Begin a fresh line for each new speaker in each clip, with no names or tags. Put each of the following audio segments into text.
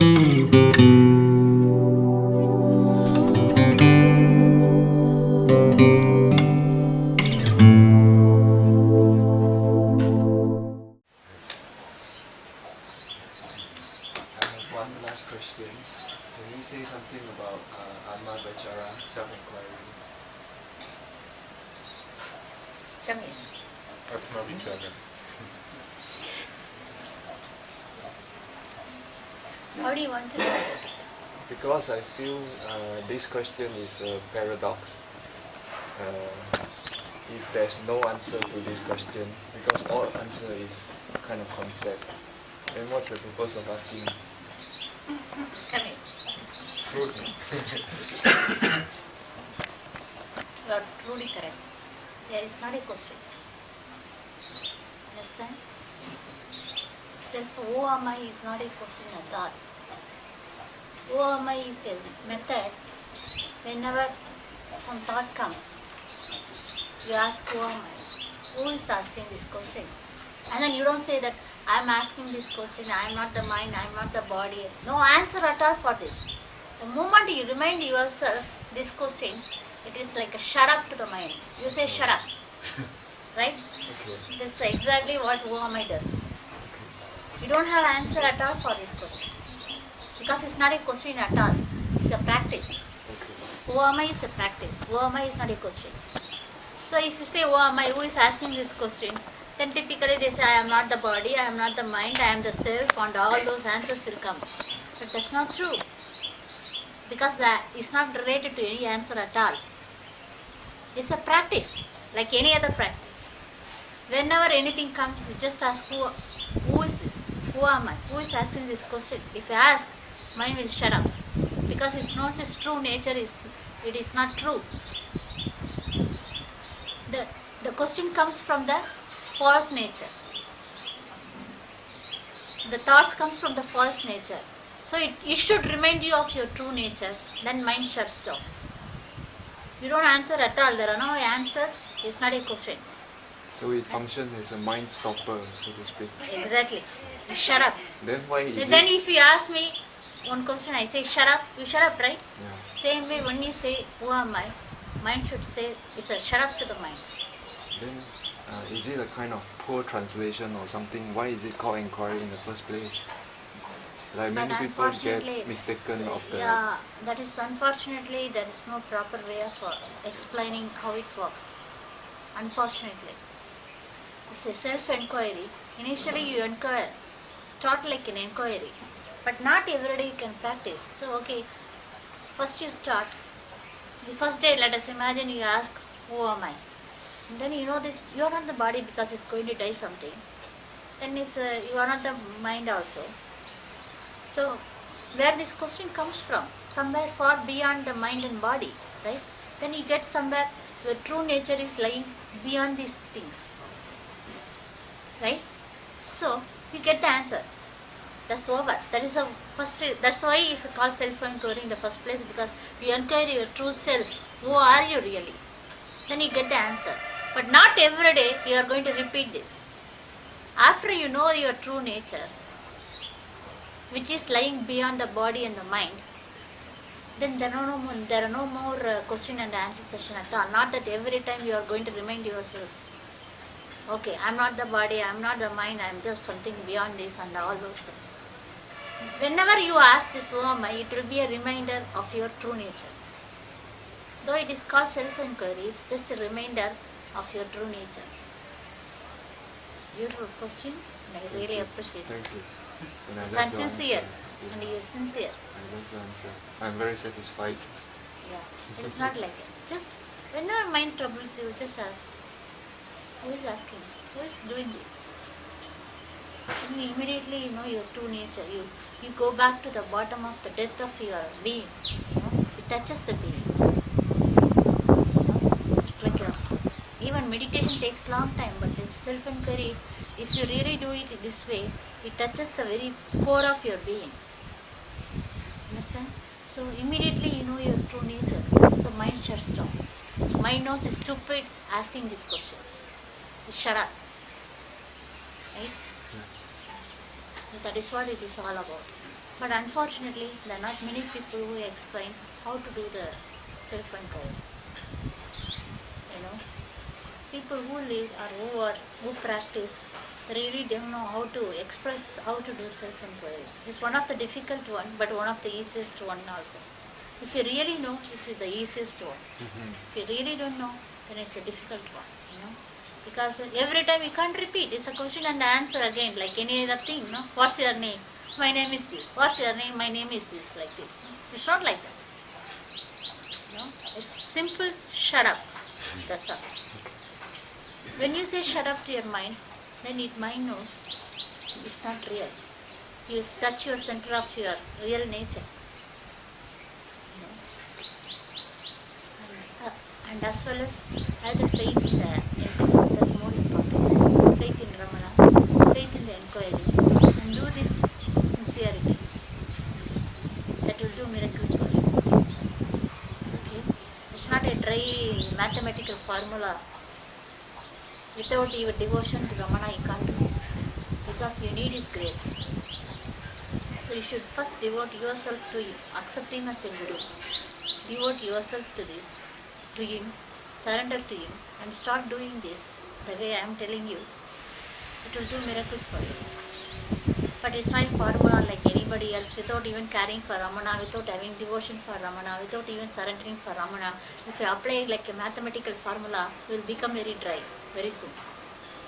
One last question. Can you say something about Atma Vichara, self-inquiry?
Come here.
Atma Vichara.
How do you want to know?
Because I feel this question is a paradox. If there's no answer to this question, because all answer is kind of concept, then what's the purpose of asking?
Come here. You are truly correct. There is not a question. Understand? Who am I is not a question at all. Who am I is a method. Whenever some thought comes, you ask who am I? Who is asking this question? And then you don't say that I am asking this question, I am not the mind, I am not the body. No answer at all for this. The moment you remind yourself this question, it is like a shut up to the mind. You say shut up. Right?
Okay.
This is exactly what who am I does. You don't have answer at all for this question. Because it's not a question at all. It's a practice.
Okay.
Who am I is a practice. Who am I is not a question. So if you say who am I, who is asking this question, then typically they say I am not the body, I am not the mind, I am the self, and all those answers will come. But that's not true. Because that is not related to any answer at all. It's a practice, like any other practice. Whenever anything comes, you just ask who is this? Who am I? Who is asking this question? If you ask, mind will shut up. Because it knows its true nature it is not true. The question comes from the false nature. The thoughts comes from the false nature. So it should remind you of your true nature. Then mind shuts down. You don't answer at all. There are no answers. It's not a question.
So it functions as a mind stopper, so to speak.
Exactly. You shut up.
Then why is
Then
it?
if you ask me one question, I say shut up. You shut up, right?
Yeah.
Same way when you say who am I, mind should say it's a shut up to the mind.
Then is it a kind of poor translation or something? Why is it called inquiry in the first place? Like many
But
people
unfortunately,
get mistaken of the...
yeah, that is unfortunately there is no proper way of explaining how it works. Unfortunately, it's a self-inquiry. Initially, you inquire, start like an inquiry, but not every day you can practice. So, okay, first you start. The first day, let us imagine you ask, "Who am I?" And then you know this. You are not the body because it's going to die someday. Then it's you are not the mind also. So, where this question comes from? Somewhere far beyond the mind and body, right? Then you get somewhere your true nature is lying beyond these things, right? So, you get the answer. That's over. That is a first. That's why it's called self-inquiry in the first place, because you inquire your true self. Who are you really? Then you get the answer. But not every day you are going to repeat this. After you know your true nature, which is lying beyond the body and the mind, then there are no more question and answer session at all. Not that every time you are going to remind yourself, okay, I am not the body, I am not the mind, I am just something beyond this and all those things. Whenever you ask this who am I, it will be a reminder of your true nature. Though it is called self-inquiry, it's just a reminder of your true nature. It's a beautiful question and I really appreciate it.
Thank you. And I
It's
love your
sincere
answer. Yeah.
and you are sincere.
I love your answer. I'm very satisfied.
Yeah, it's not like it. Just whenever mind troubles you, just ask, who is asking? Who is doing this? And you immediately know your true nature. You go back to the bottom of the depth of your being. It touches the being. It's like even meditation takes long time, but in self-inquiry, if you really do it this way, it touches the very core of your being. Understand? So immediately you know your true nature. So mind shuts down. Mind knows it's stupid asking these questions. You shut up. Right? That is what it is all about. But unfortunately, there are not many people who explain how to do the self-inquiry. People who live or who practice really don't know how to express how to do self-inquiry. It's one of the difficult one, but one of the easiest one also. If you really know, this is the easiest one. If you really don't know, then it's a difficult one. Because every time you can't repeat. It's a question and answer again, like any other thing. What's your name? My name is this. What's your name? My name is this. Like this. It's not like that. It's simple. Shut up. That's all. When you say shut up to your mind, then mind knows it's not real. You touch your center of your real nature. And as well as the faith in the inquiry, that's more important. Faith in Ramana, faith in the inquiry, and do this sincerity. That will do miracles for you. Okay? It's not a dry mathematical formula. Without your devotion to Ramana, you can't do this. Because you need His grace. So you should first devote yourself to Him, accept Him as a Guru. Devote yourself to this, to Him, surrender to Him, and start doing this the way I am telling you. It will do miracles for you. But it's not a formula like anybody else, without even caring for Ramana, without having devotion for Ramana, without even surrendering for Ramana. If you apply like a mathematical formula, you will become very dry very soon.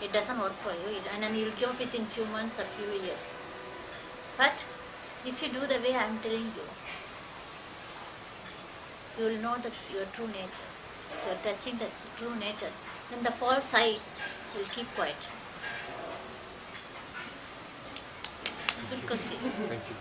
It doesn't work for you, and then you will give up within few months or few years. But if you do the way I am telling you, you will know that your true nature. You are touching that true nature. Then the false I will keep quiet. Good question.
Thank you.